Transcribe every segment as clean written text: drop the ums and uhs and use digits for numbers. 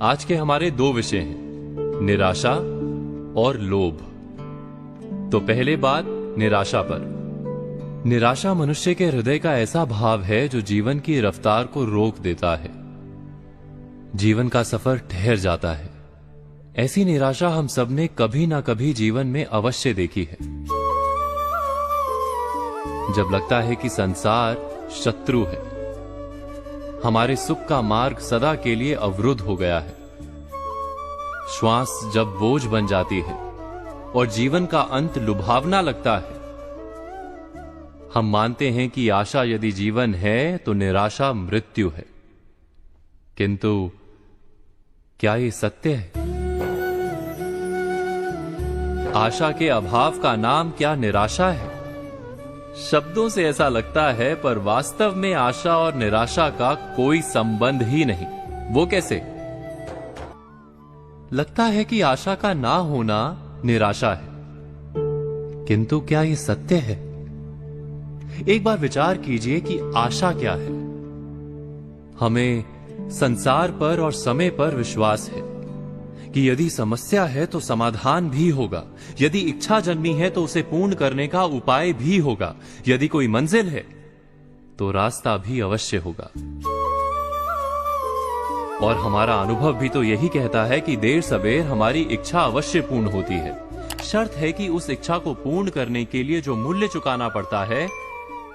आज के हमारे दो विषय हैं, निराशा और लोभ। तो पहले बात निराशा पर। निराशा मनुष्य के हृदय का ऐसा भाव है जो जीवन की रफ्तार को रोक देता है, जीवन का सफर ठहर जाता है। ऐसी निराशा हम सबने कभी ना कभी जीवन में अवश्य देखी है। जब लगता है कि संसार शत्रु है, हमारे सुख का मार्ग सदा के लिए अवरुद्ध हो गया है, श्वास जब बोझ बन जाती है और जीवन का अंत लुभावना लगता है, हम मानते हैं कि आशा यदि जीवन है तो निराशा मृत्यु है। किंतु क्या ये सत्य है? आशा के अभाव का नाम क्या निराशा है? शब्दों से ऐसा लगता है, पर वास्तव में आशा और निराशा का कोई संबंध ही नहीं। वो कैसे? लगता है कि आशा का ना होना निराशा है, किंतु क्या ये सत्य है? एक बार विचार कीजिए कि आशा क्या है। हमें संसार पर और समय पर विश्वास है कि यदि समस्या है तो समाधान भी होगा, यदि इच्छा जन्मी है तो उसे पूर्ण करने का उपाय भी होगा, यदि कोई मंजिल है तो रास्ता भी अवश्य होगा। और हमारा अनुभव भी तो यही कहता है कि देर सवेर हमारी इच्छा अवश्य पूर्ण होती है। शर्त है कि उस इच्छा को पूर्ण करने के लिए जो मूल्य चुकाना पड़ता है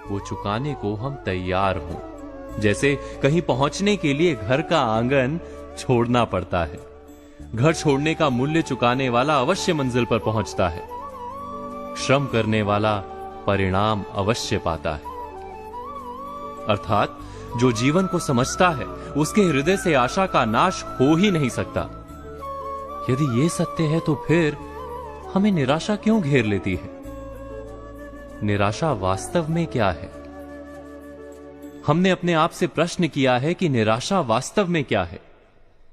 वो चुकाने को हम तैयार हों। जैसे कहीं पहुंचने के लिए घर का आंगन छोड़ना पड़ता है, घर छोड़ने का मूल्य चुकाने वाला अवश्य मंजिल पर पहुंचता है, श्रम करने वाला परिणाम अवश्य पाता है। अर्थात जो जीवन को समझता है उसके हृदय से आशा का नाश हो ही नहीं सकता। यदि ये सत्य है तो फिर हमें निराशा क्यों घेर लेती है? निराशा वास्तव में क्या है? हमने अपने आप से प्रश्न किया है कि निराशा वास्तव में क्या है?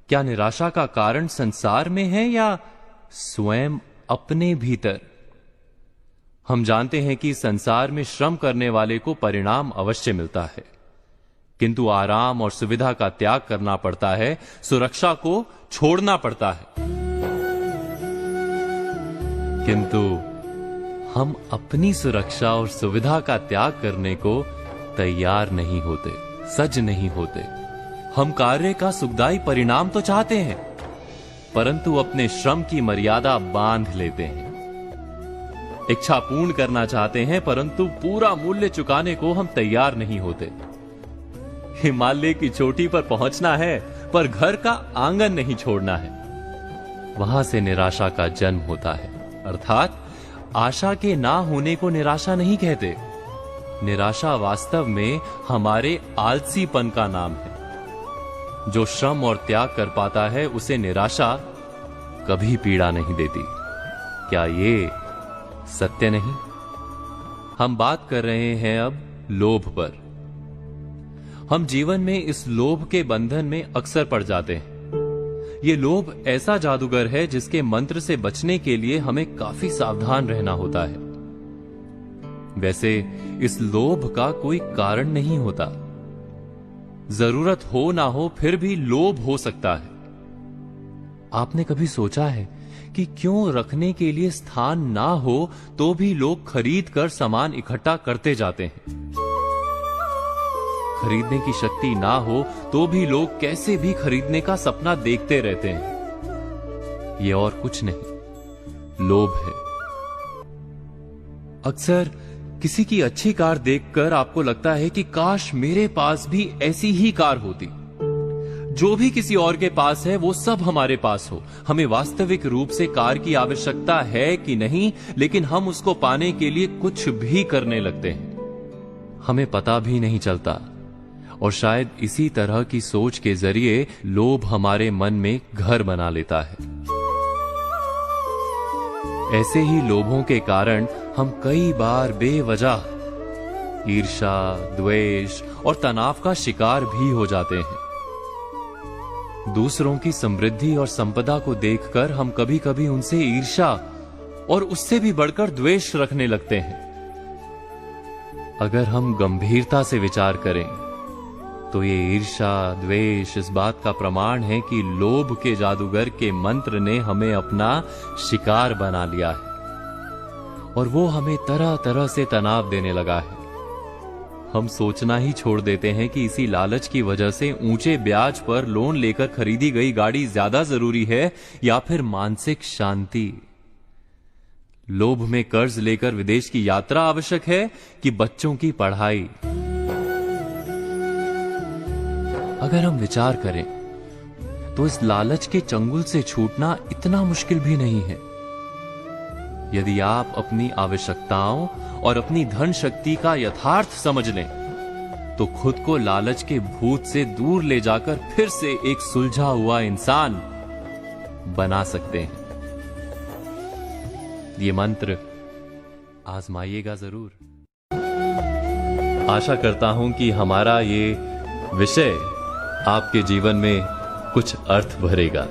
क्या निराशा का कारण संसार में है या स्वयं अपने भीतर? हम जानते हैं कि संसार में श्रम करने वाले को परिणाम अवश्य मिलता है, किंतु आराम और सुविधा का त्याग करना पड़ता है, सुरक्षा को छोड़ना पड़ता है। किंतु हम अपनी सुरक्षा और सुविधा का त्याग करने को तैयार नहीं होते, सज नहीं होते। हम कार्य का सुखदायी परिणाम तो चाहते हैं, परंतु अपने श्रम की मर्यादा बांध लेते हैं। इच्छा पूर्ण करना चाहते हैं, परंतु पूरा मूल्य चुकाने को हम तैयार नहीं होते। हिमालय की चोटी पर पहुंचना है, पर घर का आंगन नहीं छोड़ना है। वहां से निराशा का जन्म होता है। अर्थात आशा के ना होने को निराशा नहीं कहते। निराशा वास्तव में हमारे आलसीपन का नाम है। जो श्रम और त्याग कर पाता है उसे निराशा कभी पीड़ा नहीं देती। क्या ये सत्य नहीं? हम बात कर रहे हैं अब लोभ पर। हम जीवन में इस लोभ के बंधन में अक्सर पड़ जाते हैं। ये लोभ ऐसा जादूगर है जिसके मंत्र से बचने के लिए हमें काफी सावधान रहना होता है। वैसे इस लोभ का कोई कारण नहीं होता। जरूरत हो ना हो फिर भी लोभ हो सकता है। आपने कभी सोचा है कि क्यों रखने के लिए स्थान ना हो तो भी लोग खरीद कर सामान इकट्ठा करते जाते हैं? खरीदने की शक्ति ना हो तो भी लोग कैसे भी खरीदने का सपना देखते रहते हैं। ये और कुछ नहीं, लोभ है। अक्सर किसी की अच्छी कार देखकर आपको लगता है कि काश मेरे पास भी ऐसी ही कार होती। जो भी किसी और के पास है वो सब हमारे पास हो। हमें वास्तविक रूप से कार की आवश्यकता है कि नहीं, लेकिन हम उसको पाने के लिए कुछ भी करने लगते हैं। हमें पता भी नहीं चलता। और शायद इसी तरह की सोच के जरिए लोभ हमारे मन में घर बना लेता है। ऐसे ही लोभों के कारण हम कई बार बेवजह ईर्ष्या, द्वेष और तनाव का शिकार भी हो जाते हैं। दूसरों की समृद्धि और संपदा को देखकर हम कभी कभी उनसे ईर्ष्या और उससे भी बढ़कर द्वेष रखने लगते हैं। अगर हम गंभीरता से विचार करें तो ये ईर्ष्या द्वेष इस बात का प्रमाण है कि लोभ के जादूगर के मंत्र ने हमें अपना शिकार बना लिया है और वो हमें तरह तरह से तनाव देने लगा है। हम सोचना ही छोड़ देते हैं कि इसी लालच की वजह से ऊंचे ब्याज पर लोन लेकर खरीदी गई गाड़ी ज्यादा जरूरी है या फिर मानसिक शांति। लोभ में कर्ज लेकर विदेश की यात्रा आवश्यक है कि बच्चों की पढ़ाई। अगर हम विचार करें तो इस लालच के चंगुल से छूटना इतना मुश्किल भी नहीं है। यदि आप अपनी आवश्यकताओं और अपनी धन शक्ति का यथार्थ समझ लें तो खुद को लालच के भूत से दूर ले जाकर फिर से एक सुलझा हुआ इंसान बना सकते हैं। ये मंत्र आजमाइएगा जरूर। आशा करता हूं कि हमारा ये विषय आपके जीवन में कुछ अर्थ भरेगा।